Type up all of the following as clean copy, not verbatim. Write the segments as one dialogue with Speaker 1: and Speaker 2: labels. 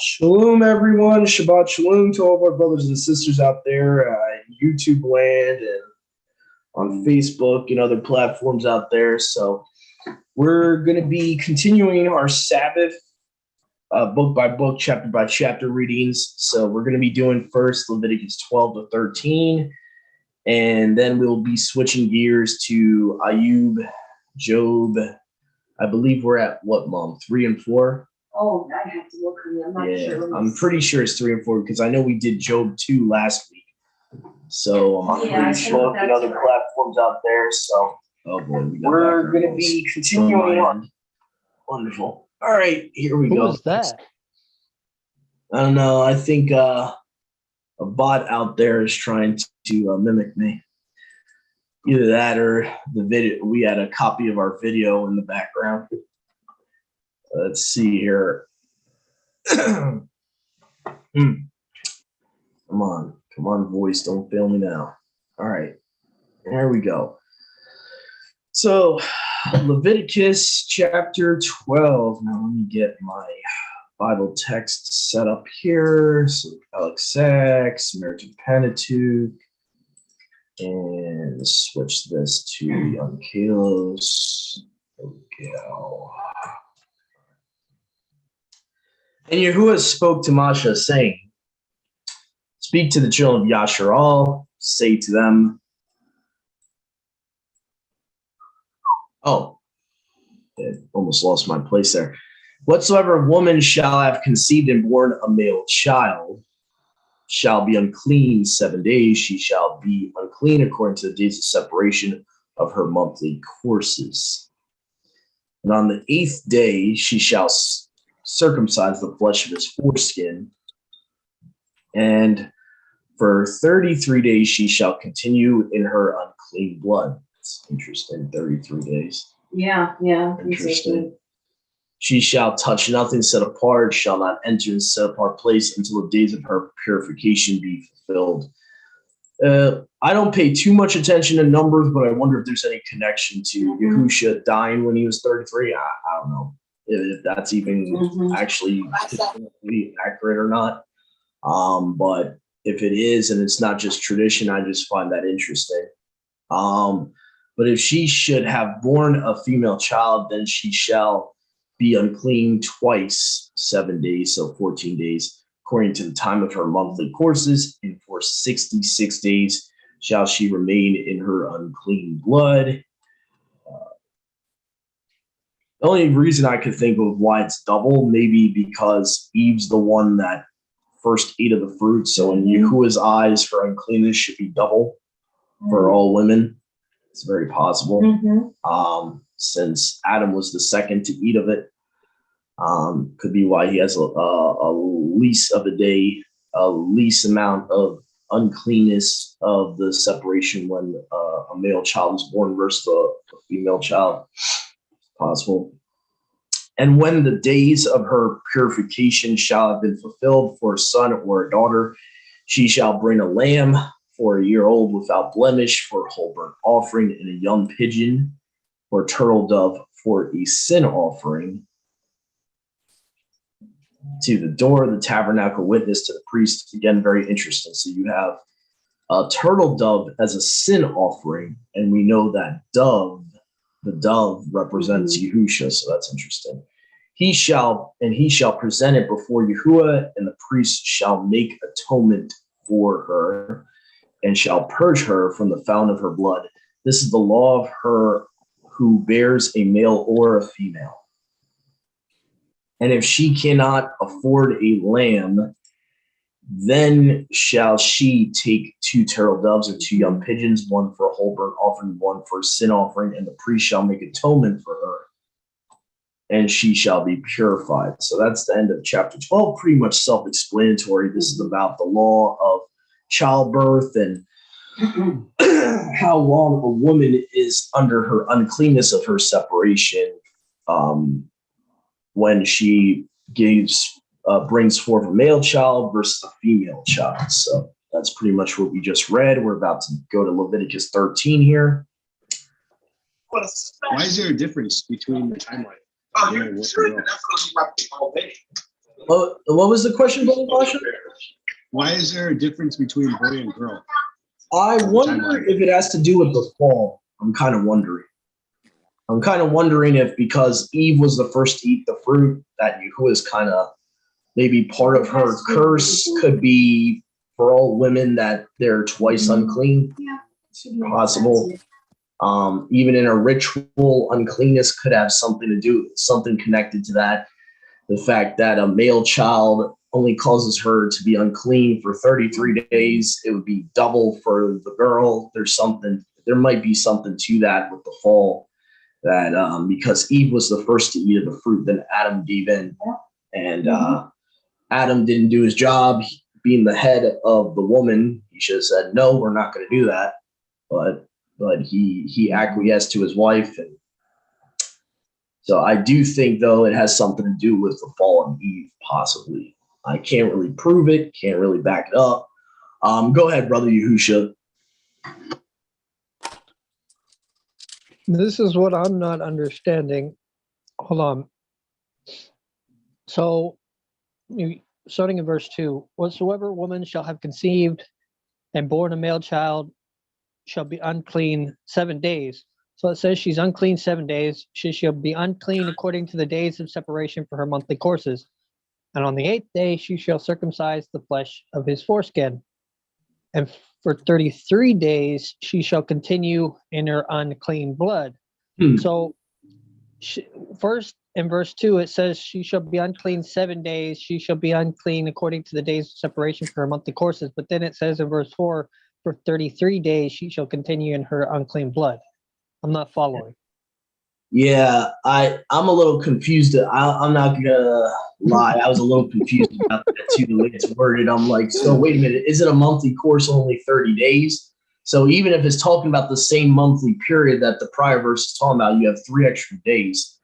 Speaker 1: Shalom, everyone. Shabbat shalom to all of our brothers and sisters out there in YouTube land and on Facebook and other platforms out there. So we're going to be continuing our Sabbath book by book, chapter by chapter readings. So we're going to be doing first Leviticus 12 to 13, and then we'll be switching gears to Ayub, Job. I believe we're at what, Mom? 3 and 4?
Speaker 2: Oh, I have to look. I'm not sure.
Speaker 1: I'm pretty sure it's 3 and 4 because I know we did Job 2 last week. So I'm pretty sure and other platforms out there. So we're going to be continuing on. Wonderful. All right, here we go.
Speaker 3: Who was that?
Speaker 1: I don't know. I think a bot out there is trying to mimic me. Either that or the video. We had a copy of our video in the background. Let's see here. Come on, voice, don't fail me now. All right, there we go. So, Leviticus chapter 12. Now, let me get my Bible text set up here. So, LXX, Samaritan Pentateuch, and switch this to Young Kalos. There we go. And Yahuwah spoke to Moshe, saying, "Speak to the children of Yasharal, say to them," I almost lost my place there. "Whatsoever woman shall have conceived and born a male child shall be unclean 7 days. She shall be unclean according to the days of separation of her monthly courses. And on the 8th day she shall circumcise the flesh of his foreskin, and for 33 days she shall continue in her unclean blood." It's interesting, 33 days.
Speaker 2: Yeah.
Speaker 1: Interesting. "She shall touch nothing set apart, shall not enter in set apart place until the days of her purification be fulfilled." I don't pay too much attention to numbers, but I wonder if there's any connection to Yahusha dying when he was 33. I don't know if that's even actually accurate or not. But if it is, and it's not just tradition, I just find that interesting. But if she should have born a female child, then she shall be unclean twice 7 days, so 14 days, according to the time of her monthly courses, and for 66 days shall she remain in her unclean blood. The only reason I could think of why it's double, maybe because Eve's the one that first ate of the fruit. So in Yahuwah's eyes, her uncleanness should be double for all women. It's very possible. Since Adam was the second to eat of it, could be why he has a least of a day, a least amount of uncleanness of the separation when a male child is born versus a female child. Possible. "And when the days of her purification shall have been fulfilled for a son or a daughter, she shall bring a lamb for a year old without blemish for a whole burnt offering, and a young pigeon or turtle dove for a sin offering to the door of the tabernacle, witness to the priest." Again, very interesting. So you have a turtle dove as a sin offering, and we know that the dove represents Yahusha, so that's interesting. "He shall present it before Yahuwah, and the priest shall make atonement for her, and shall purge her from the fountain of her blood. This is the law of her who bears a male or a female. And if she cannot afford a lamb, then shall she take 2 turtle doves and 2 young pigeons, one for a whole burnt offering, one for a sin offering, and the priest shall make atonement for her, and she shall be purified." So that's the end of chapter 12, pretty much self-explanatory. This is about the law of childbirth and how long a woman is under her uncleanness of her separation when she brings forth a male child versus a female child. So that's pretty much what we just read. We're about to go to Leviticus 13 here.
Speaker 4: Why is there a difference between the timeline?
Speaker 1: What was the question, Brother Basha?
Speaker 3: Why is there a difference between boy and girl?
Speaker 1: I wonder if it has to do with the fall. I'm kind of wondering if because Eve was the first to eat the fruit, that Yahuwah is kind of maybe part of her curse could be for all women that they're twice unclean.
Speaker 2: Yeah.
Speaker 1: Possible. Even in a ritual, uncleanness could have something connected to that. The fact that a male child only causes her to be unclean for 33 days, it would be double for the girl. There might be something to that with the fall, that because Eve was the first to eat of the fruit, then Adam gave in, and Adam didn't do his job. Being the head of the woman, he should have said, "No, we're not going to do that." But he acquiesced to his wife, and so I do think, though, it has something to do with the fall of Eve, possibly. I can't really prove it, can't really back it up. Go ahead, Brother Yahusha.
Speaker 4: This is what I'm not understanding. Hold on. So, starting in verse 2, whatsoever woman shall have conceived and born a male child shall be unclean 7 days. So it says she's unclean 7 days. She shall be unclean according to the days of separation for her monthly courses. And on the 8th day, she shall circumcise the flesh of his foreskin. And for 33 days, she shall continue in her unclean blood. So first in verse 2, it says she shall be unclean 7 days. She shall be unclean according to the days of separation for her monthly courses. But then it says in verse 4, for 33 days, she shall continue in her unclean blood. I'm not following.
Speaker 1: Yeah, I'm a little confused. I'm not gonna lie. I was a little confused about that too, the way it's worded. I'm like, so wait a minute, is it a monthly course only 30 days? So even if it's talking about the same monthly period that the prior verse is talking about, you have 3 extra days.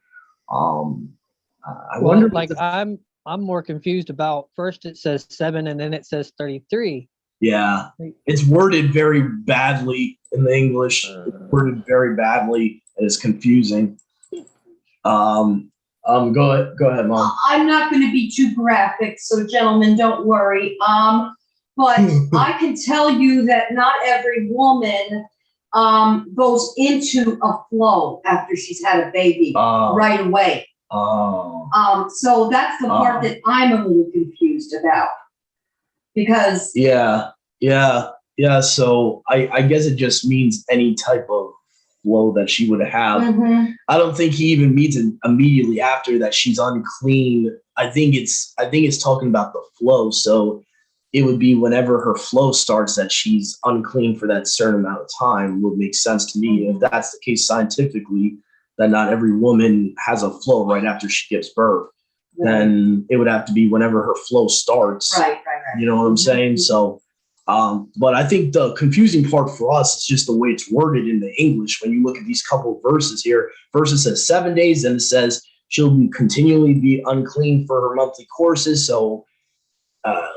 Speaker 1: I wonder.
Speaker 4: Like I'm more confused about, first it says 7 and then it says 33.
Speaker 1: Yeah, it's worded very badly in the English. It's worded very badly, and it's confusing. Go ahead, Mom.
Speaker 2: I'm not going to be too graphic, so gentlemen, don't worry. But I can tell you that not every woman goes into a flow after she's had a baby right away. So that's the part that I'm a little confused about. Because
Speaker 1: yeah. So I guess it just means any type of flow that she would have. I don't think he even means it immediately after that she's unclean. I think it's talking about the flow. So it would be whenever her flow starts that she's unclean for that certain amount of time. Would make sense to me. If that's the case scientifically, that not every woman has a flow right after she gives birth. Then it would have to be whenever her flow starts.
Speaker 2: Right.
Speaker 1: You know what I'm saying? So, but I think the confusing part for us is just the way it's worded in the English. When you look at these couple of verses here, first it says 7 days, then it says she'll continually be unclean for her monthly courses. So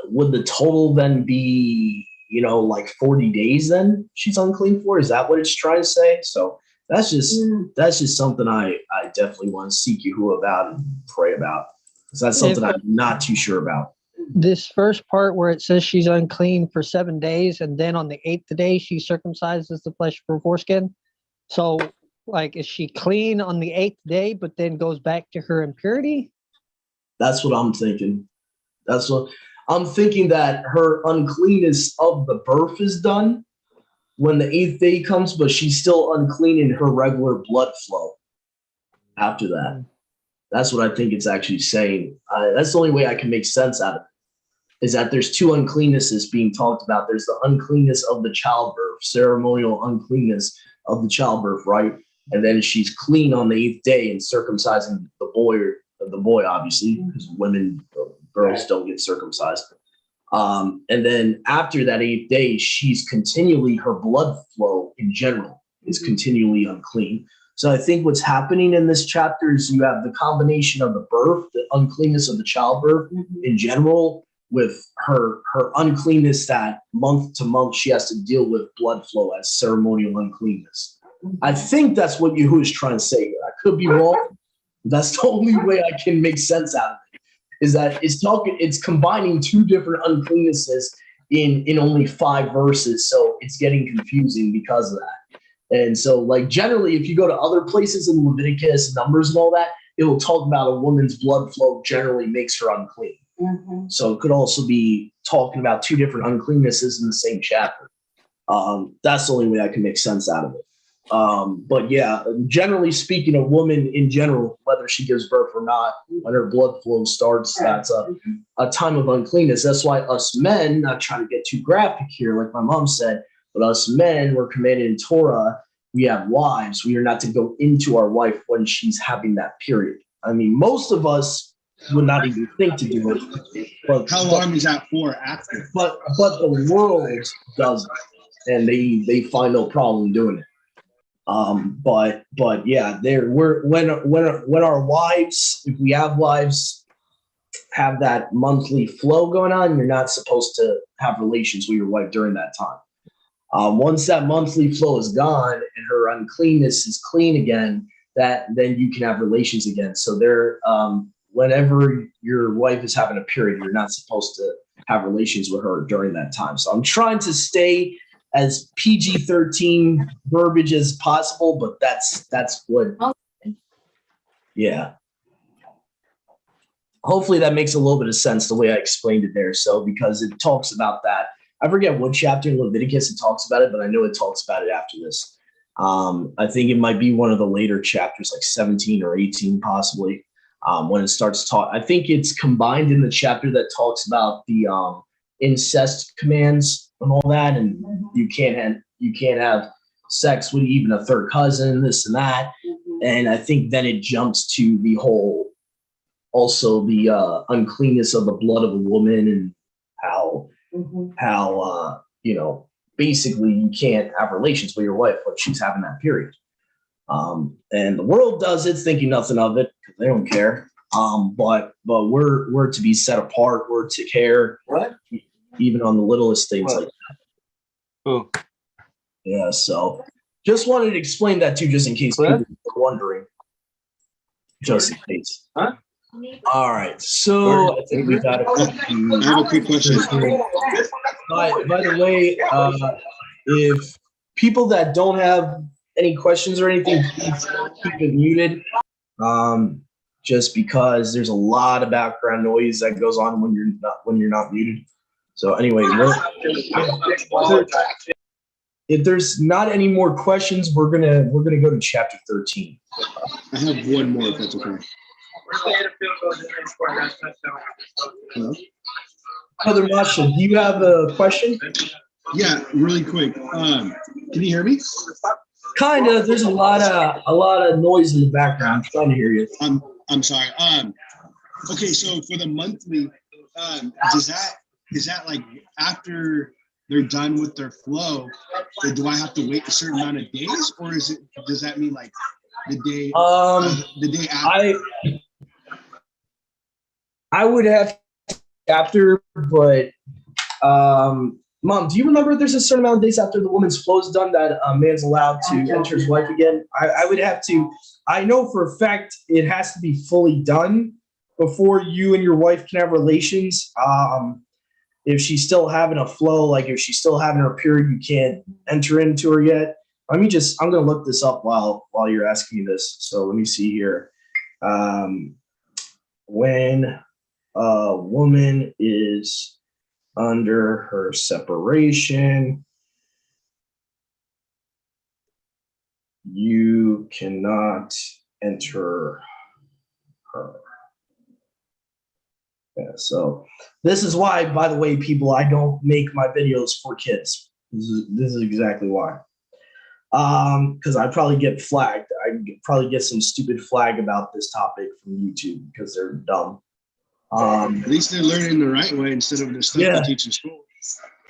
Speaker 1: would the total then be, like 40 days then she's unclean for? Is that what it's trying to say? So that's just something I definitely want to seek Yahuwah about and pray about. Because that's something I'm not too sure about.
Speaker 4: This first part where it says she's unclean for 7 days, and then on the 8th day she circumcises the flesh of her foreskin. So, like, is she clean on the 8th day, but then goes back to her impurity?
Speaker 1: That's what I'm thinking. That's what I'm thinking, that her uncleanness of the birth is done when the 8th day comes, but she's still unclean in her regular blood flow after that. That's what I think it's actually saying. That's the only way I can make sense out of it, is that there's 2 uncleannesses being talked about. There's the uncleanness of the childbirth, ceremonial uncleanness of the childbirth, right? And then she's clean on the 8th day and circumcising the boy, obviously, because girls don't get circumcised. And then after that 8th day, she's continually, her blood flow in general is continually unclean. So I think what's happening in this chapter is you have the combination of the birth, the uncleanness of the childbirth in general, with her uncleanness that month to month she has to deal with blood flow as ceremonial uncleanness. I think that's what Yahuwah is trying to say here. I could be wrong, but that's the only way I can make sense out of it. is that it's combining two different uncleannesses in only 5 verses, so it's getting confusing because of that. And so, like, generally, if you go to other places in Leviticus, Numbers, and all that, it will talk about a woman's blood flow generally makes her unclean. So it could also be talking about two different uncleannesses in the same chapter. That's the only way I can make sense out of it. But yeah, generally speaking, a woman in general, whether she gives birth or not, when her blood flow starts, that's a time of uncleanness. That's why us men, not trying to get too graphic here, like my mom said, but us men, we're commanded in Torah, we have wives. We are not to go into our wife when she's having that period. I mean, most of us would not even think to do it. But
Speaker 3: How long is that for after?
Speaker 1: But the world does it, and they find no problem doing it. But yeah, when our wives, if we have wives, have that monthly flow going on, you're not supposed to have relations with your wife during that time. Once that monthly flow is gone and her uncleanness is clean again, then you can have relations again. So whenever your wife is having a period, you're not supposed to have relations with her during that time. So I'm trying to stay as PG-13 verbiage as possible, but that's what. Yeah. Hopefully that makes a little bit of sense the way I explained it there. So because it talks about that. I forget what chapter in Leviticus it talks about it, but I know it talks about it after this. I think it might be one of the later chapters, like 17 or 18 possibly, when it starts talk. I think it's combined in the chapter that talks about the incest commands and all that, and you can't have sex with even a third cousin, this and that. And I think then it jumps to the whole, also the uncleanness of the blood of a woman and how basically you can't have relations with your wife when she's having that period. And the world does it thinking nothing of it because they don't care. But we're to be set apart. We're to care.
Speaker 5: What?
Speaker 1: Even on the littlest things like that.
Speaker 5: Oh.
Speaker 1: Yeah. So just wanted to explain that too, just in case people were wondering. Just in case.
Speaker 5: Huh?
Speaker 1: All right. So I think we got
Speaker 3: I have a quick question.
Speaker 1: By the way, if people that don't have any questions or anything, please keep it muted. Just because there's a lot of background noise that goes on when you're not muted. So anyway, if there's not any more questions, we're gonna go to chapter 13.
Speaker 3: I have one more, if that's okay. Hello?
Speaker 1: Brother Masha, do you have a question?
Speaker 3: Yeah, really quick. Can you hear me?
Speaker 1: Kind of. There's a lot of noise in the background. I'm trying to hear you.
Speaker 3: I'm sorry. Okay, so for the monthly, is that like after they're done with their flow, or do I have to wait a certain amount of days, or does that mean like the day after?
Speaker 1: I would have after, but Mom, do you remember there's a certain amount of days after the woman's flow is done that a man's allowed to enter his wife again? I would have to. I know for a fact it has to be fully done before you and your wife can have relations. If she's still having a flow, like if she's still having her period, you can't enter into her yet. I'm going to look this up while you're asking me this. So let me see here. When a woman is under her separation, you cannot enter her. Yeah, so this is why, by the way, people, I don't make my videos for kids. This is exactly why. Because I probably get flagged. I probably get some stupid flag about this topic from YouTube because they're dumb.
Speaker 3: At least they're learning the right way instead of the stuff they teach in school.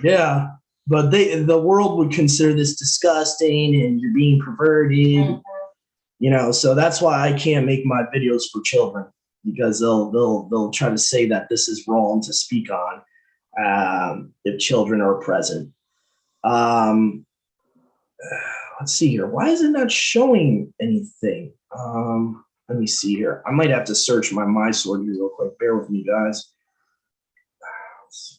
Speaker 1: Yeah, but the world would consider this disgusting and you're being perverted. So that's why I can't make my videos for children, because they'll try to say that this is wrong to speak on if children are present. Let's see here. Why is it not showing anything? I let me see here. I might have to search my sword here real quick. Bear with me, guys. Let's see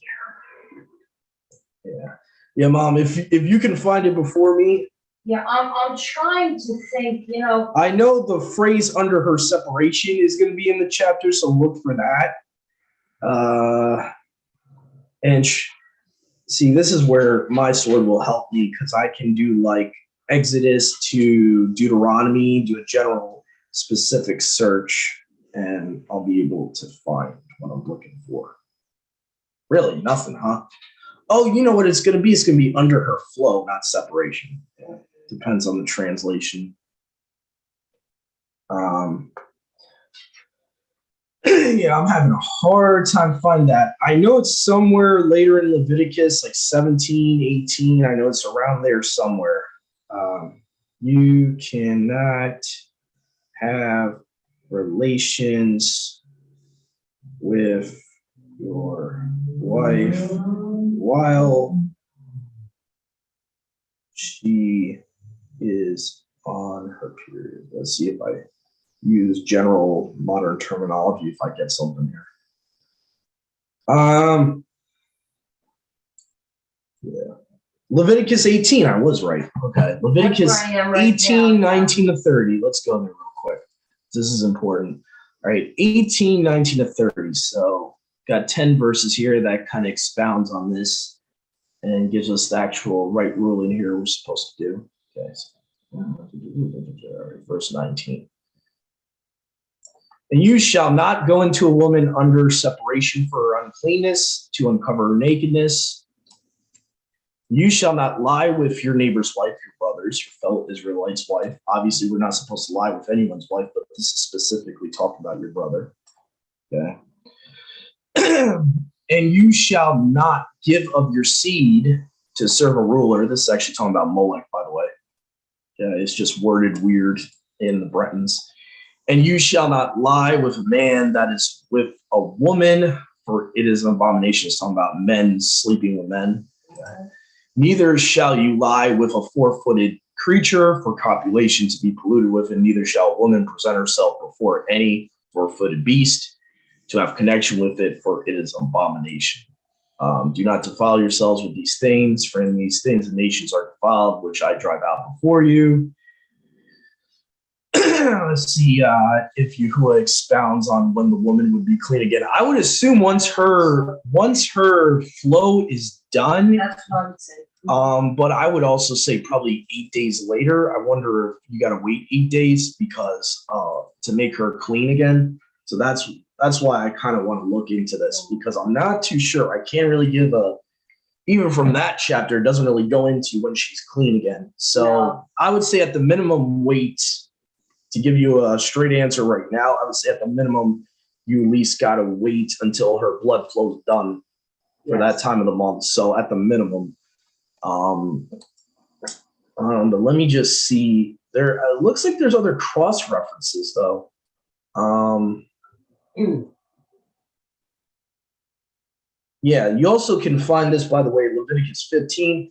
Speaker 1: here. Yeah. Yeah, Mom, if you can find it before me.
Speaker 2: Yeah, I'm trying to think,
Speaker 1: I know the phrase under her separation is going to be in the chapter, so look for that. See, this is where my sword will help me because I can do like Exodus to Deuteronomy, do a general specific search, and I'll be able to find what I'm looking for. Really, nothing, huh? Oh, you know what it's going to be? It's going to be under her flow, not separation. Yeah, depends on the translation. Yeah, I'm having a hard time finding that. I know it's somewhere later in Leviticus, like 17, 18. I know it's around there somewhere. You cannot have relations with your wife while she is on her period. Let's see if I use general modern terminology if I get something here. Yeah. Leviticus 18, I was right. Okay. Leviticus
Speaker 2: That's where I am right
Speaker 1: 18,
Speaker 2: now.
Speaker 1: 19 to 30. Let's go there real quick. This is important. All right, 18, 19 to 30. So got 10 verses here that kind of expounds on this and gives us the actual right ruling here we're supposed to do. Okay. All right, verse 19. And you shall not go into a woman under separation for her uncleanness to uncover her nakedness. You shall not lie with your neighbor's wife, your brother's, your fellow Israelite's wife. Obviously, we're not supposed to lie with anyone's wife, but this is specifically talking about your brother. Okay. And you shall not give of your seed to serve a ruler. This is actually talking about Molech, by the way. Yeah, it's just worded weird in the Bretons. And you shall not lie with a man that is with a woman, for it is an abomination. It's talking about men sleeping with men. Okay. Neither shall you lie with a four-footed creature for copulation to be polluted with, and neither shall a woman present herself before any four-footed beast to have connection with it, for it is an abomination. Do not defile yourselves with these things, for in these things the nations are defiled, which I drive out before you. Let's see if Yahuwah expounds on when the woman would be clean again. I would assume once her flow is done.
Speaker 2: That's what I would say.
Speaker 1: But I would also say probably 8 days later. I wonder if you got to wait 8 days because to make her clean again. So that's why I kind of want to look into this, because I'm not too sure. I can't really give even from that chapter, it doesn't really go into when she's clean again. So
Speaker 2: No.
Speaker 1: I would say at the minimum wait. To give you a straight answer right now, I would say at the minimum, you at least got to wait until her blood flow is done for that time of the month. So at the minimum, but let me just see. There it looks like there's other cross references though. Yeah, you also can find this, by the way, Leviticus 15.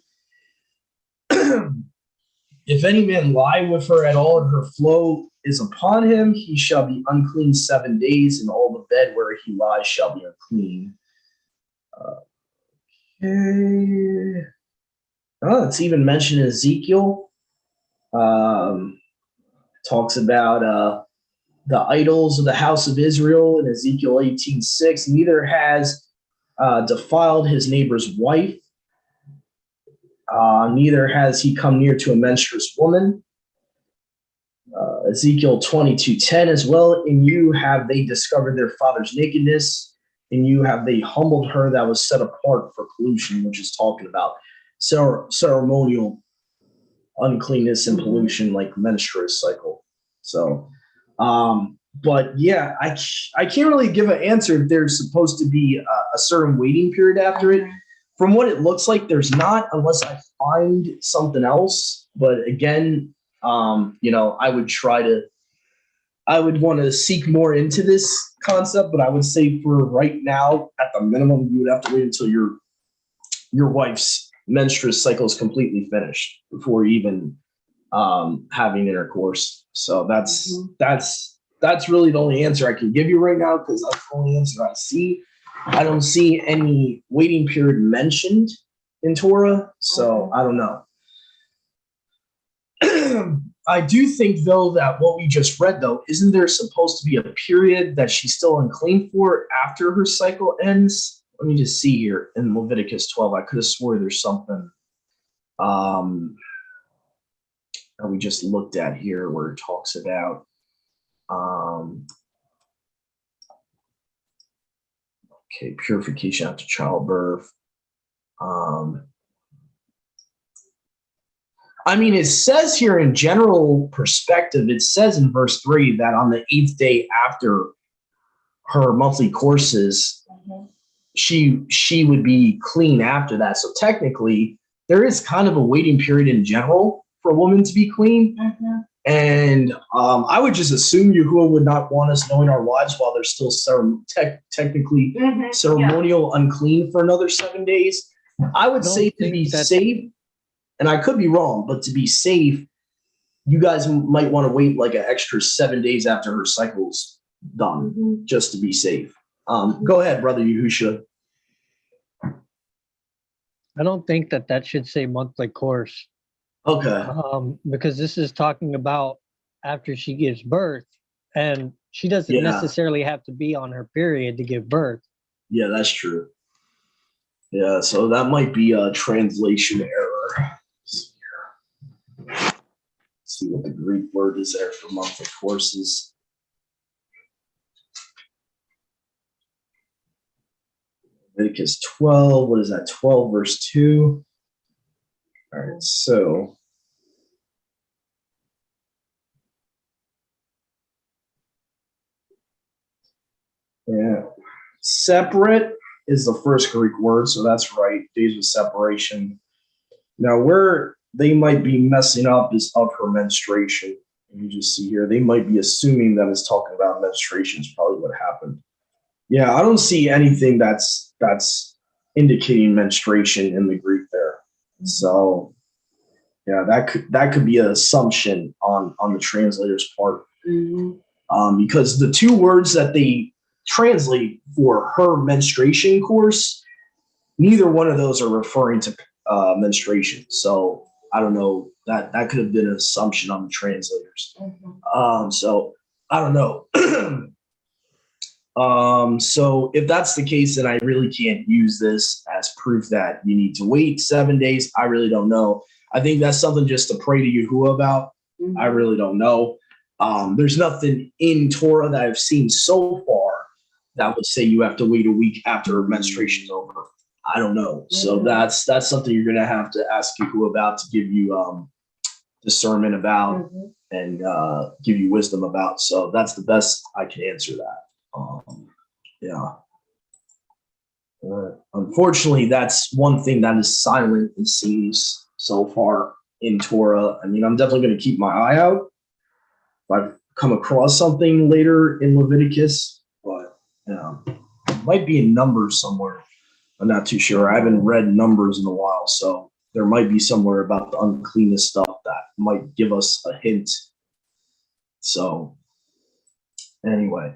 Speaker 1: If any man lie with her at all, and her flow is upon him, he shall be unclean 7 days, and all the bed where he lies shall be unclean. Okay. Oh, it's even mentioned in Ezekiel. Talks about the idols of the house of Israel in Ezekiel 18:6. Neither has defiled his neighbor's wife. Neither has he come near to a menstruous woman. Ezekiel 22:10 as well. In you have they discovered their father's nakedness. In you have they humbled her that was set apart for pollution, which is talking about ceremonial uncleanness and pollution, like menstruous cycle. So, but yeah, I can't really give an answer if there's supposed to be a certain waiting period after it. From what it looks like, there's not, unless I find something else. But again, I would want to seek more into this concept. But I would say for right now, at the minimum, you would have to wait until your wife's menstruous cycle is completely finished before even having intercourse. So that's that's really the only answer I can give you right now because that's the only answer I see. I don't see any waiting period mentioned in Torah, so I don't know. I do think, though, that what we just read, though, isn't there supposed to be a period that she's still unclean for after her cycle ends? Let me just see here in Leviticus 12. I could have swore there's something that we just looked at here where it talks about purification after childbirth. I mean, it says here in general perspective, it says in verse 3 that on the 8th day after her monthly courses, she would be clean after that. So technically, there is kind of a waiting period in general for a woman to be clean. And I would just assume Yahuwah would not want us knowing our wives while they're still technically ceremonial unclean for another 7 days. I would say to be safe, and I could be wrong, but to be safe, you guys might want to wait like an extra 7 days after her cycle's done, just to be safe. Go ahead, Brother Yahusha.
Speaker 4: I don't think that should say monthly course.
Speaker 1: Okay.
Speaker 4: Because this is talking about after she gives birth, and she doesn't necessarily have to be on her period to give birth.
Speaker 1: Yeah, that's true. Yeah, so that might be a translation error. Let's see what the Greek word is there for monthly courses. Leviticus 12, what is that? 12 verse 2. All right, so separate is the first Greek word, so that's right. Days of separation. Now, where they might be messing up is of her menstruation. You just see here, they might be assuming that it's talking about menstruation is probably what happened. Yeah, I don't see anything that's indicating menstruation in the Greek there. So, yeah, that could be an assumption on the translator's part, because the two words that they translate for her menstruation course, neither one of those are referring to menstruation. So I don't know, that could have been an assumption on the translators. So I don't know. So if that's the case, then I really can't use this as proof that you need to wait 7 days. I really don't know. I think that's something just to pray to Yahuwah about. I really don't know. There's nothing in Torah that I've seen so far that would say you have to wait a week after menstruation's over. I don't know. So that's something you're going to have to ask Yahuwah about to give you discernment about and give you wisdom about. So that's the best I can answer that. Unfortunately, that's one thing that is silent, it seems, so far in Torah. I mean, I'm definitely going to keep my eye out if I come across something later in Leviticus, but it might be in Numbers somewhere. I'm not too sure. I haven't read Numbers in a while, so there might be somewhere about the uncleanness stuff that might give us a hint. So anyway,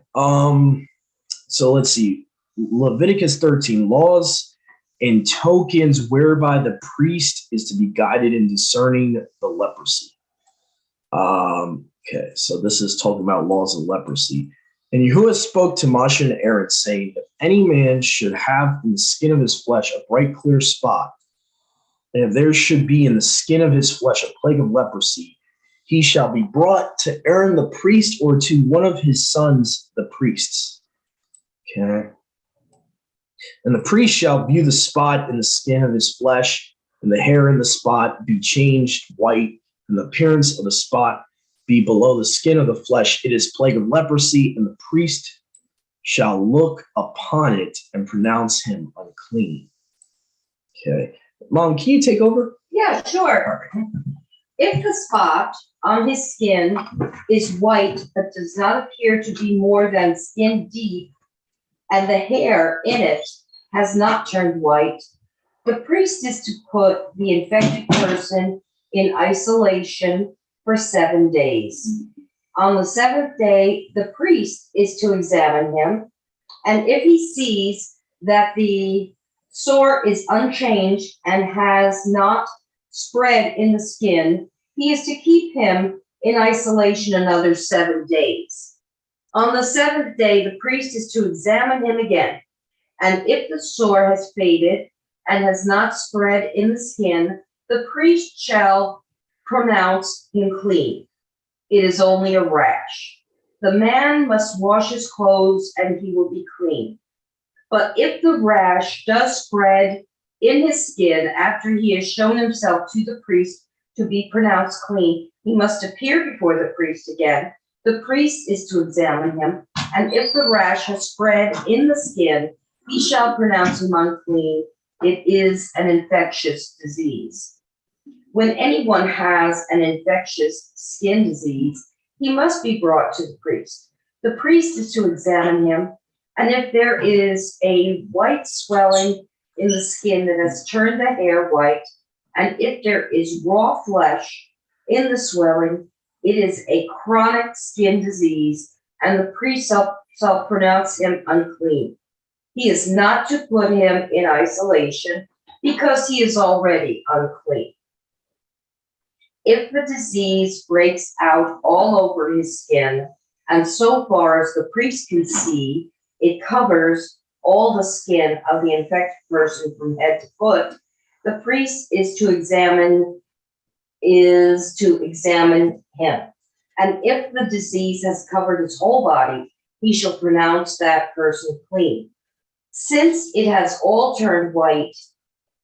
Speaker 1: so let's see. Leviticus 13, laws and tokens whereby the priest is to be guided in discerning the leprosy. Okay, so this is talking about laws of leprosy. And Yahuwah spoke to Moshe and Aaron, saying, if any man should have in the skin of his flesh a bright, clear spot, and if there should be in the skin of his flesh a plague of leprosy, he shall be brought to Aaron the priest or to one of his sons, the priests. Okay. And the priest shall view the spot in the skin of his flesh, and the hair in the spot be changed white, and the appearance of the spot be below the skin of the flesh. It is plague of leprosy, and the priest shall look upon it and pronounce him unclean. Okay. Mom, can you take over?
Speaker 2: Yeah, sure. If the spot on his skin is white but does not appear to be more than skin deep, and the hair in it has not turned white, the priest is to put the infected person in isolation for 7 days. On the seventh day, the priest is to examine him, and if he sees that the sore is unchanged and has not spread in the skin, he is to keep him in isolation another 7 days. On the seventh day, the priest is to examine him again, and if the sore has faded and has not spread in the skin, the priest shall pronounce him clean. It is only a rash. The man must wash his clothes and he will be clean. But if the rash does spread in his skin after he has shown himself to the priest to be pronounced clean, he must appear before the priest again. The priest is to examine him, and if the rash has spread in the skin, he shall pronounce him unclean. It is an infectious disease. When anyone has an infectious skin disease, he must be brought to the priest. The priest is to examine him, and if there is a white swelling in the skin that has turned the hair white, and if there is raw flesh in the swelling, it is a chronic skin disease, and the priest shall pronounce him unclean. He is not to put him in isolation because he is already unclean. If the disease breaks out all over his skin, and so far as the priest can see, it covers all the skin of the infected person from head to foot, the priest is to examine him. And if the disease has covered his whole body, he shall pronounce that person clean. Since it has all turned white,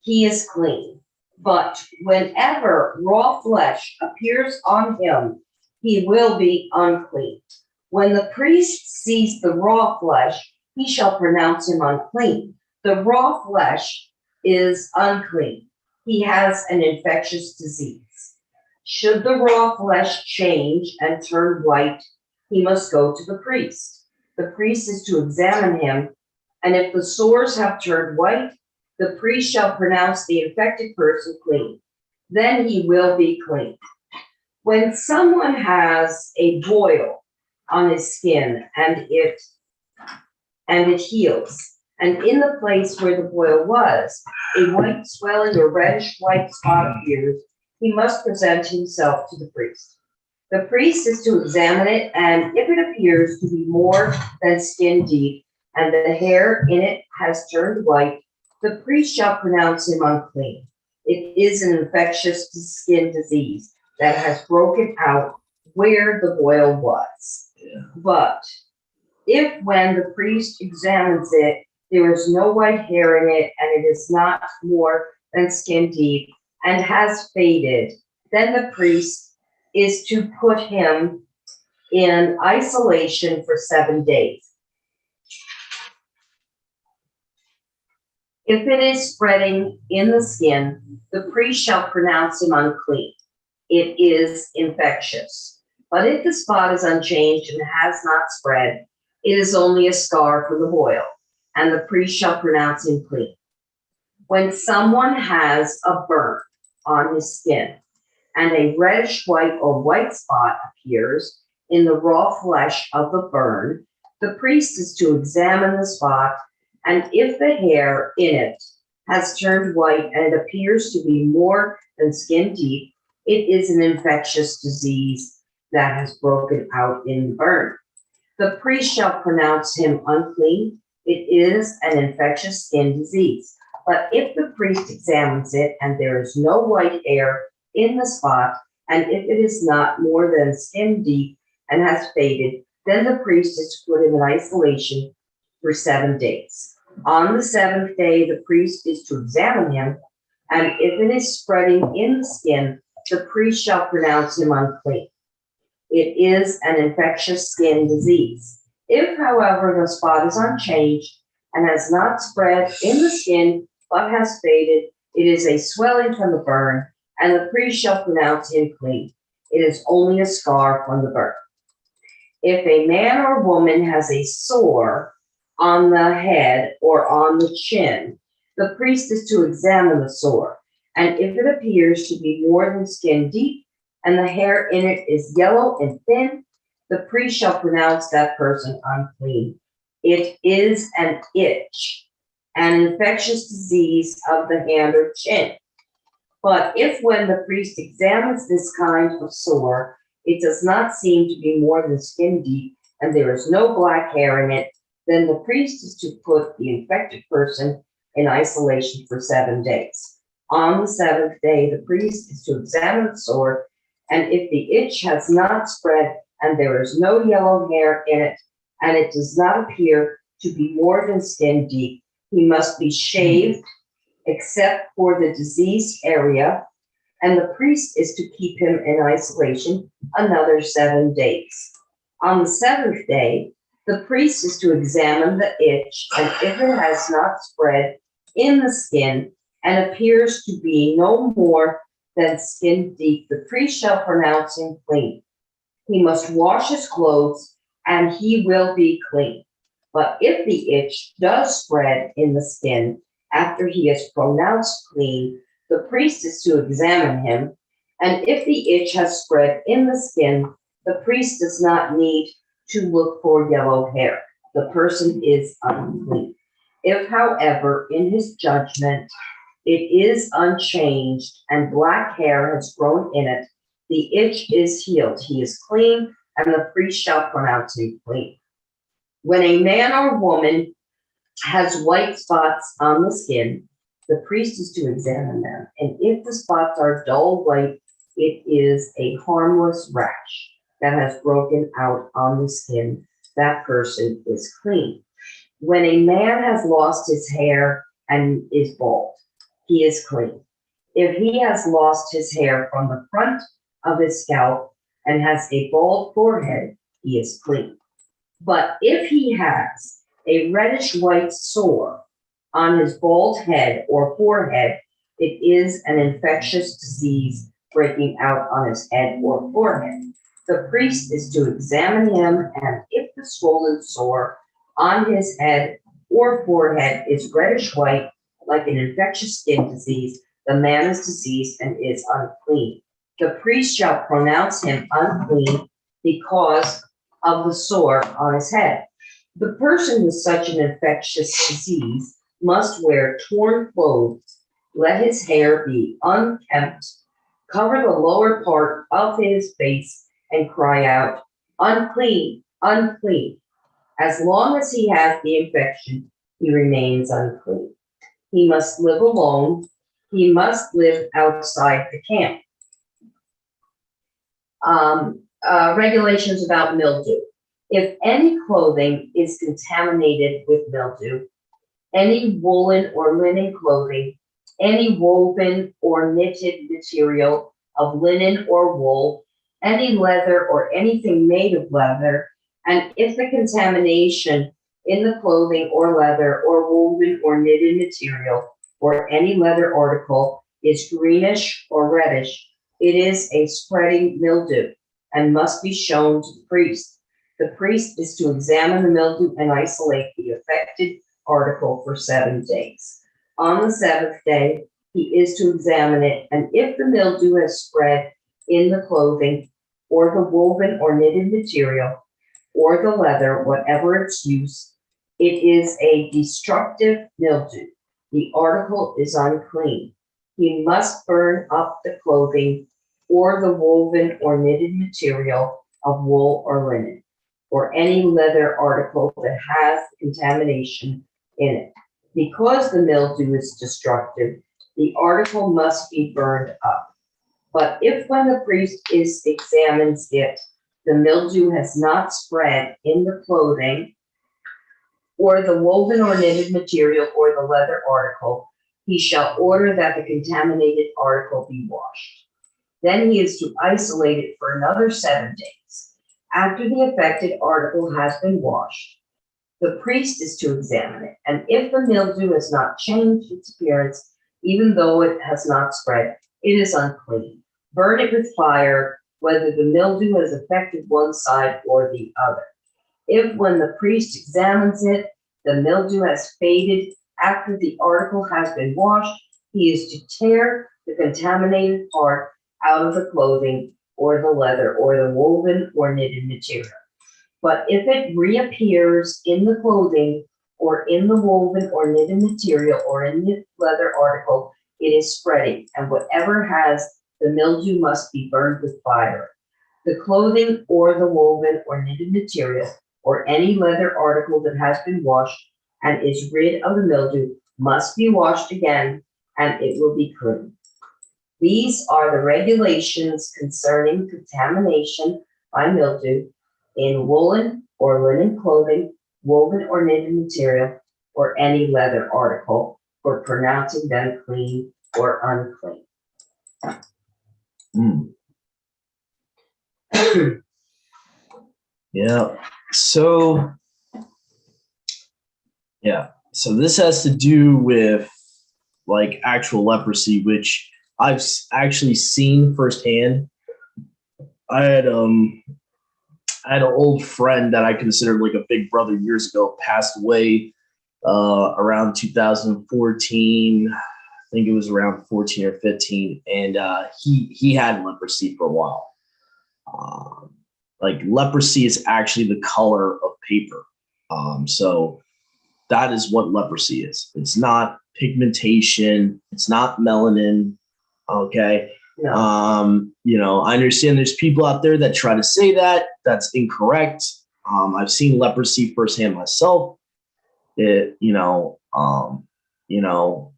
Speaker 2: he is clean. But whenever raw flesh appears on him, he will be unclean. When the priest sees the raw flesh, he shall pronounce him unclean. The raw flesh is unclean. He has an infectious disease. Should the raw flesh change and turn white, he must go to the priest. The priest is to examine him, and if the sores have turned white, the priest shall pronounce the infected person clean. Then he will be clean. When someone has a boil on his skin and it heals, and in the place where the boil was, a white swelling or reddish white spot appears, he must present himself to the priest. The priest is to examine it, and if it appears to be more than skin deep, and the hair in it has turned white, the priest shall pronounce him unclean. It is an infectious skin disease that has broken out where the boil was. But if when the priest examines it, there is no white hair in it, and it is not more than skin deep and has faded, then the priest is to put him in isolation for 7 days. If it is spreading in the skin, the priest shall pronounce him unclean. It is infectious. But if the spot is unchanged and has not spread, it is only a scar from the boil, and the priest shall pronounce him clean. When someone has a burn on his skin, and a reddish white or white spot appears in the raw flesh of the burn, the priest is to examine the spot, and if the hair in it has turned white and it appears to be more than skin deep, it is an infectious disease that has broken out in the burn. The priest shall pronounce him unclean. It is an infectious skin disease. But if the priest examines it and there is no white hair in the spot, and if it is not more than skin deep and has faded, then the priest is to put him in isolation for 7 days. On the 7th day, the priest is to examine him, and if it is spreading in the skin, the priest shall pronounce him unclean. It is an infectious skin disease. If, however, the spot is unchanged and has not spread in the skin but has faded, it is a swelling from the burn, and the priest shall pronounce him clean. It is only a scar from the burn. If a man or woman has a sore on the head or on the chin, the priest is to examine the sore, and if it appears to be more than skin deep, and the hair in it is yellow and thin,
Speaker 5: the priest shall pronounce that person unclean. It is an itch, an infectious disease of the hand or chin. But if when the priest examines this kind of sore, it does not seem to be more than skin deep, and there is no black hair in it, then the priest is to put the infected person in isolation for 7 days. On the 7th day, the priest is to examine the sore, and if the itch has not spread and there is no yellow hair in it, and it does not appear to be more than skin deep, he must be shaved except for the diseased area, and the priest is to keep him in isolation another 7 days. On the 7th day, the priest is to examine the itch, and if it has not spread in the skin and appears to be no more than skin deep, the priest shall pronounce him clean. He must wash his clothes, and he will be clean. But if the itch does spread in the skin after he is pronounced clean, the priest is to examine him, and if the itch has spread in the skin, the priest does not need to look for yellow hair. The person is unclean. If, however, in his judgment, it is unchanged and black hair has grown in it, the itch is healed. He is clean, and the priest shall pronounce him clean. When a man or woman has white spots on the skin, the priest is to examine them, and if the spots are dull white, it is a harmless rash that has broken out on the skin. That person is clean. When a man has lost his hair and is bald, he is clean. If he has lost his hair from the front of his scalp and has a bald forehead, he is clean. But if he has a reddish white sore on his bald head or forehead, it is an infectious disease breaking out on his head or forehead. The priest is to examine him, and if the swollen sore on his head or forehead is reddish white, like an infectious skin disease, the man is diseased and is unclean. The priest shall pronounce him unclean because of the sore on his head. The person with such an infectious disease must wear torn clothes, let his hair be unkempt, cover the lower part of his face, and cry out, unclean, unclean. As long as he has the infection, he remains unclean. He must live alone. He must live outside the camp. Regulations about mildew. If any clothing is contaminated with mildew, any woolen or linen clothing, any woven or knitted material of linen or wool, any leather or anything made of leather, and if the contamination in the clothing or leather or woven or knitted material or any leather article is greenish or reddish, it is a spreading mildew and must be shown to the priest. The priest is to examine the mildew and isolate the affected article for 7 days. On the 7th day, he is to examine it, and if the mildew has spread in the clothing or the woven or knitted material or the leather, whatever its use, it is a destructive mildew. The article is unclean. He must burn up the clothing or the woven or knitted material of wool or linen, or any leather article that has contamination in it. Because the mildew is destructive, the article must be burned up. But if when the priest examines it, the mildew has not spread in the clothing or the woven or knitted material or the leather article, he shall order that the contaminated article be washed. Then he is to isolate it for another 7 days. After the affected article has been washed, the priest is to examine it, and if the mildew has not changed its appearance, even though it has not spread, it is unclean. Burn it with fire, whether the mildew has affected one side or the other. If when the priest examines it, the mildew has faded after the article has been washed, he is to tear the contaminated part out of the clothing or the leather or the woven or knitted material. But if it reappears in the clothing or in the woven or knitted material or in the leather article, it is spreading, and whatever has the mildew must be burned with fire. The clothing or the woven or knitted material or any leather article that has been washed and is rid of the mildew must be washed again, and it will be clean. These are the regulations concerning contamination by mildew in woolen or linen clothing, woven or knitted material, or any leather article for pronouncing them clean or unclean.
Speaker 1: Yeah. So, so this has to do with like actual leprosy, which I've actually seen firsthand. I had an old friend that I considered like a big brother years ago, passed away around 2014. I think it was around 14 or 15, and he had leprosy for a while. Like leprosy is actually the color of paper. So that is what leprosy is. It's not pigmentation. It's not melanin. Okay.
Speaker 5: No.
Speaker 1: I understand there's people out there that try to say that. That's incorrect. I've seen leprosy firsthand myself.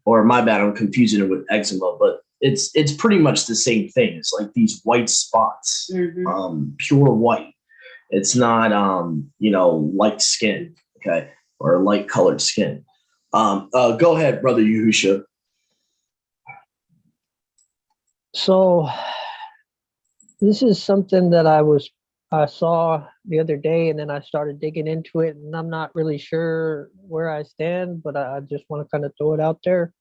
Speaker 1: Or my bad, I'm confusing it with eczema, but it's pretty much the same thing. It's like these white spots, pure white. It's not light skin, okay, or light colored skin. Go ahead, Brother Yahusha.
Speaker 4: So this is something that I saw the other day, and then I started digging into it, and I'm not really sure where I stand, but I just want to kind of throw it out there.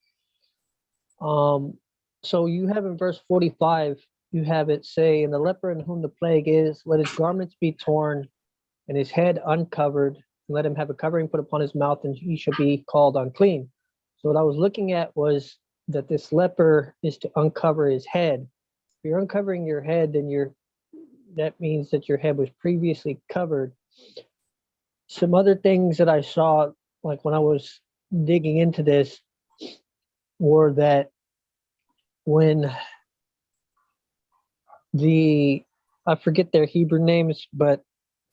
Speaker 4: So you have in verse 45, you have it say, "And the leper in whom the plague is, let his garments be torn and his head uncovered, and let him have a covering put upon his mouth, and he shall be called unclean." So what I was looking at was that this leper is to uncover his head. If you're uncovering your head, then that means that your head was previously covered. Some other things that I saw, like when I was digging into this, were that when I forget their Hebrew names, but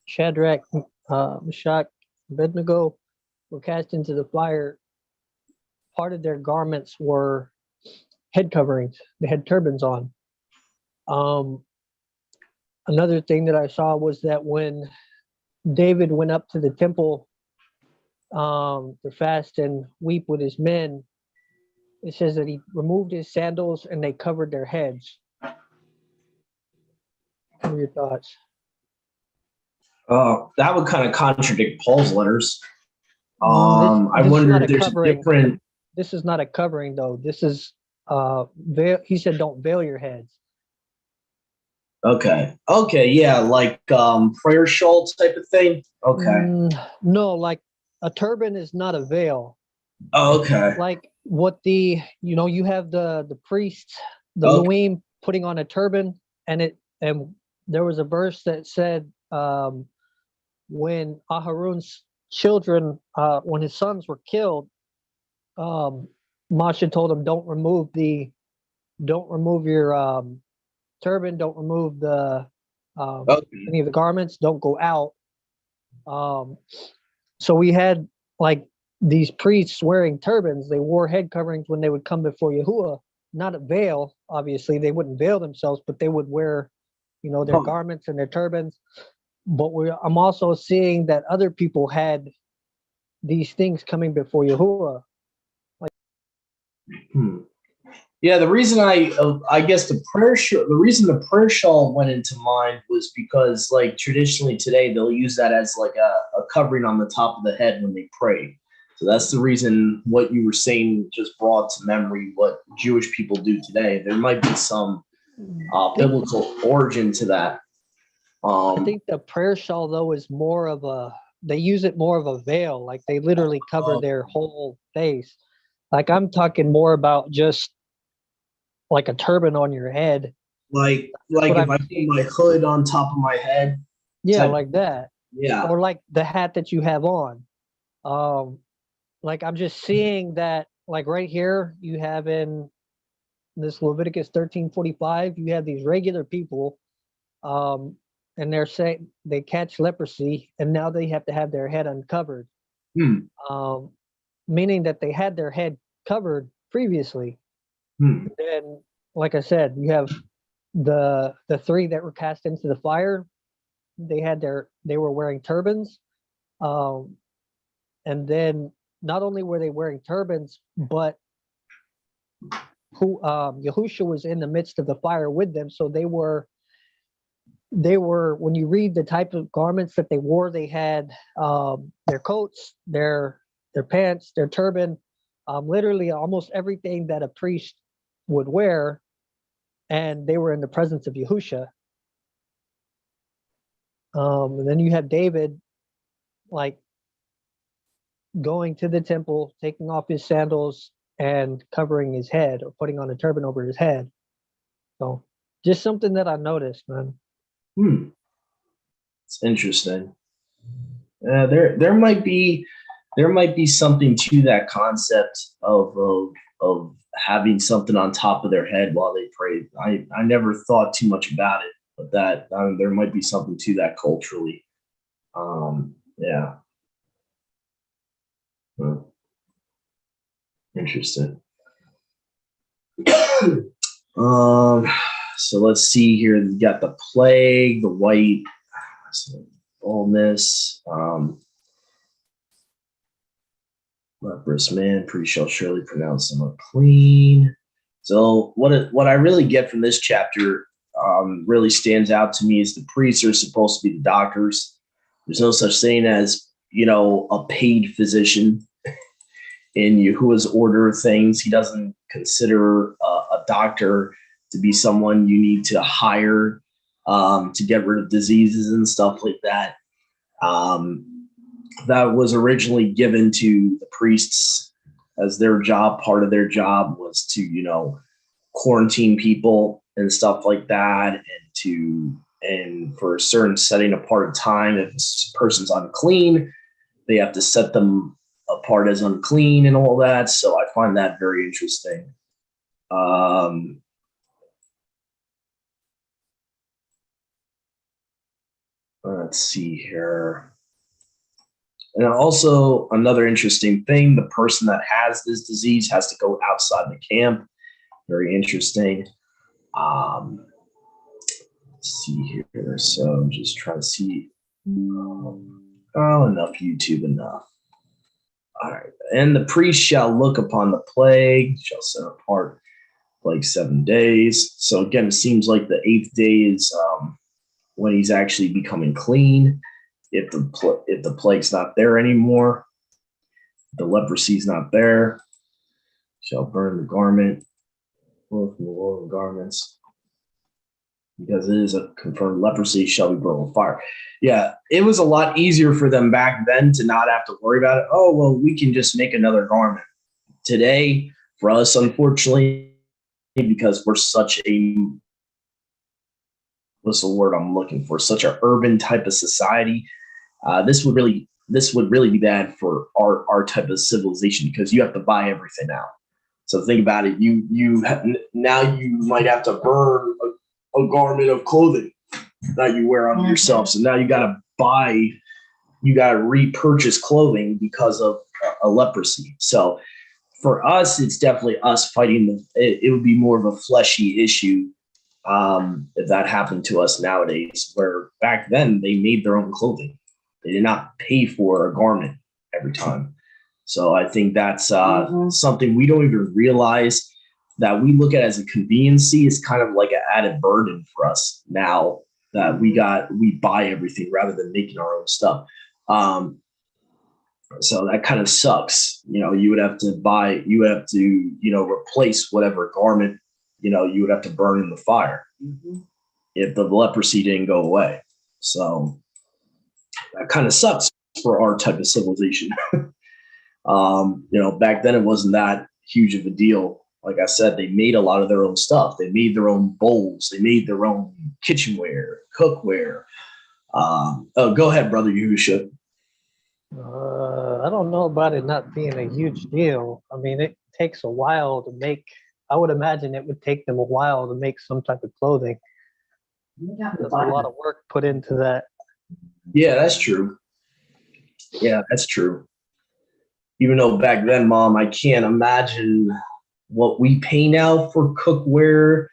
Speaker 4: Shadrach, Meshach, Abednego were cast into the fire, part of their garments were head coverings. They had turbans on. Another thing that I saw was that when David went up to the temple to fast and weep with his men, it says that he removed his sandals and they covered their heads. What are your thoughts?
Speaker 1: That would kind of contradict Paul's letters. I
Speaker 4: This is
Speaker 1: wonder
Speaker 4: not
Speaker 1: if
Speaker 4: a
Speaker 1: there's
Speaker 4: covering.
Speaker 1: a different.
Speaker 4: This is not a covering, though. This is veil. He said, "Don't veil your heads."
Speaker 1: Okay, yeah, like prayer shawl type of thing. Okay.
Speaker 4: No, like a turban is not a veil.
Speaker 1: Oh, okay.
Speaker 4: Like what you have the priests, the
Speaker 1: Okay.
Speaker 4: Luim putting on a turban, and there was a verse that said when Aharon's children, when his sons were killed, Moshe told him, don't remove your turban, don't remove any of the garments, don't go out. So we had like these priests wearing turbans. They wore head coverings when they would come before Yahuwah. Not a veil, obviously. They wouldn't veil themselves, but they would wear, their garments and their turbans. But I'm also seeing that other people had these things coming before Yahuwah.
Speaker 1: Yeah, the reason I guess the reason the prayer shawl went into mind was because like traditionally today they'll use that as like a covering on the top of the head when they pray. So that's the reason what you were saying just brought to memory what Jewish people do today. There might be some biblical origin to that.
Speaker 4: I think the prayer shawl though is more of they use it more of a veil, like they literally cover their whole face. Like I'm talking more about just like a turban on your head.
Speaker 1: Like if I put my hood on top of my head.
Speaker 4: Yeah, like that.
Speaker 1: Yeah.
Speaker 4: or like the hat that you have on. Like I'm just seeing that, like right here, you have in this Leviticus 13:45, you have these regular people, and they're saying they catch leprosy, and now they have to have their head uncovered,
Speaker 1: Hmm.
Speaker 4: um, meaning that they had their head covered previously.
Speaker 1: Hmm.
Speaker 4: Then, like I said, you have the three that were cast into the fire. They were wearing turbans, um, and then not only were they wearing turbans, but Yahusha was in the midst of the fire with them. So they were when you read the type of garments that they wore, they had their coats, their pants, their turban, literally almost everything that a priest would wear, and they were in the presence of Yahusha. And then you have David, like going to the temple, taking off his sandals and covering his head or putting on a turban over his head. So just something that I noticed, man.
Speaker 1: Hmm. It's interesting. There might be something to that concept of having something on top of their head while they pray. I never thought too much about it, but that there might be something to that culturally. Yeah. Hmm. Interesting. So let's see here. You got the plague, the white baldness, leprous man, priest shall surely pronounce them unclean. So what I really get from this chapter really stands out to me is the priests are supposed to be the doctors. There's no such thing as a paid physician in Yahuwah's order of things. He doesn't consider a doctor to be someone you need to hire to get rid of diseases and stuff like that. That was originally given to the priests as their job. Part of their job was to, quarantine people and stuff like that, and for a certain setting apart of time, if this person's unclean, they have to set them apart as unclean and all that. So I find that very interesting. Let's see here. And also another interesting thing, the person that has this disease has to go outside the camp. Very interesting. Let's see here. So I'm just trying to see. Enough YouTube, enough. All right. And the priest shall look upon the plague, shall set apart plague 7 days. So again, it seems like the 8th day is when he's actually becoming clean. If the plague's not there anymore, the leprosy's not there, shall burn the garment, from the woven garments, because it is a confirmed leprosy, shall be burned with fire. Yeah, it was a lot easier for them back then to not have to worry about it. Oh, well, we can just make another garment. Today, for us, unfortunately, because we're such a, what's the word I'm looking for? Such an urban type of society. This would really be bad for our type of civilization, because you have to buy everything now. So think about it. Now you might have to burn a garment of clothing that you wear on yourself. So now you got to repurchase clothing because of a leprosy. So for us, it's definitely us fighting. It would be more of a fleshy issue if that happened to us nowadays, where back then they made their own clothing. They did not pay for a garment every time. So I think that's something we don't even realize, that we look at as a conveniency. Is kind of like an added burden for us now that we buy everything rather than making our own stuff. So that kind of sucks. You would have to replace whatever garment, you would have to burn in the fire if the leprosy didn't go away. So that kind of sucks for our type of civilization. Back then it wasn't that huge of a deal. Like I said, they made a lot of their own stuff. They made their own bowls. They made their own kitchenware, cookware, Go ahead, brother Yahusha.
Speaker 4: I don't know about it not being a huge deal. I mean, it takes a while to make. I would imagine it would take them a while to make some type of clothing. There's a lot of work put into that.
Speaker 1: Yeah, that's true. Yeah, that's true. Even though back then, Mom, I can't imagine what we pay now for cookware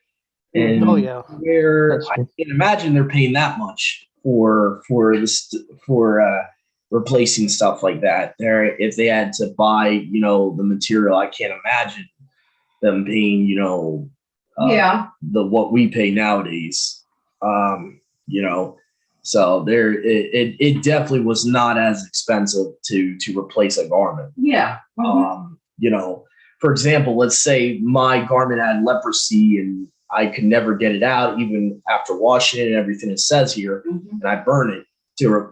Speaker 1: and
Speaker 4: Oh yeah,
Speaker 1: where
Speaker 4: that's
Speaker 1: I
Speaker 4: true.
Speaker 1: can't imagine they're paying that much for this for replacing stuff like that. There, if they had to buy, the material, I can't imagine them paying,
Speaker 2: Yeah,
Speaker 1: the what we pay nowadays. You know, so it definitely was not as expensive to replace a garment.
Speaker 2: yeah.
Speaker 1: For example, let's say my garment had leprosy and I could never get it out, even after washing it and everything it says here,
Speaker 2: Mhm.
Speaker 1: and I burn it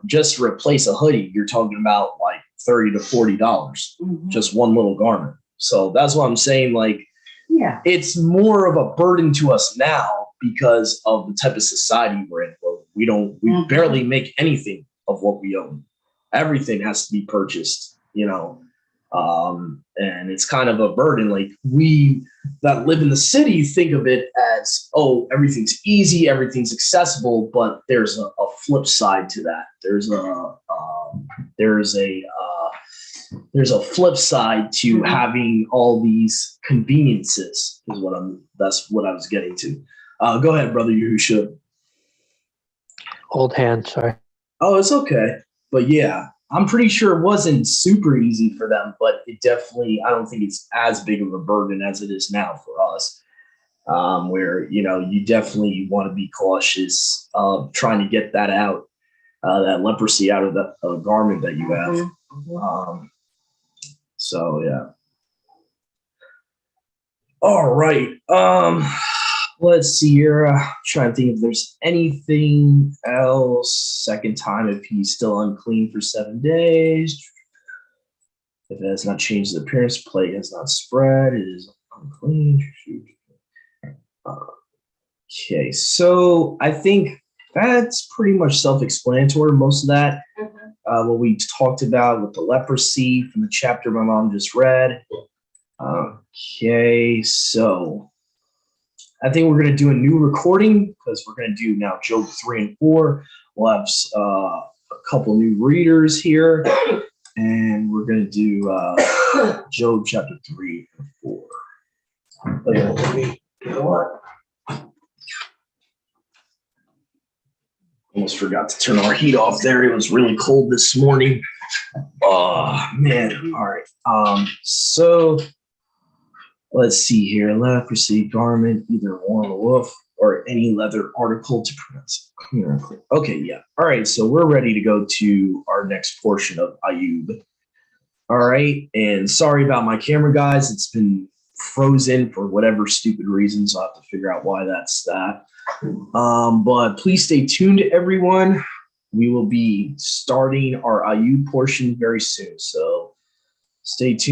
Speaker 1: just to replace a hoodie. You're talking about like $30 to $40,
Speaker 2: Mhm.
Speaker 1: just one little garment. So that's what I'm saying. Like,
Speaker 2: Yeah,
Speaker 1: it's more of a burden to us now because of the type of society we're in. Where we
Speaker 2: Mhm.
Speaker 1: barely make anything of what we own. Everything has to be purchased, and it's kind of a burden. Like, we that live in the city think of it as, oh, everything's easy, everything's accessible, but there's a flip side to that. There's a flip side to
Speaker 2: Mhm.
Speaker 1: having all these conveniences. That's what I was getting to. Go ahead, brother Yahusha.
Speaker 4: Old hand, sorry.
Speaker 1: Oh, it's okay. But yeah, I'm pretty sure it wasn't super easy for them, but it definitely, I don't think it's as big of a burden as it is now for us. Where, you definitely want to be cautious of trying to get that out, that leprosy out of the garment that you have. So yeah. All right. Let's see here. Trying to think if there's anything else. Second time if he's still unclean for 7 days. If it has not changed the appearance, plague has not spread. It is unclean. Okay, so I think that's pretty much self-explanatory. Most of that, what we talked about with the leprosy from the chapter my mom just read. Okay, so I think we're going to do a new recording because we're going to do now Job 3 and 4. We'll have a couple new readers here, and we're going to do Job chapter 3 and 4. You know what? Almost forgot to turn our heat off there. It was really cold this morning. Oh, man. All right. So let's see here. Leprosy garment, either worn or woof, or any leather article to pronounce it clear and clear. Okay, yeah. All right, so we're ready to go to our next portion of Ayub. All right, and sorry about my camera, guys. It's been frozen for whatever stupid reason, so I have to figure out why that's that. But please stay tuned, everyone. We will be starting our Ayub portion very soon, so stay tuned.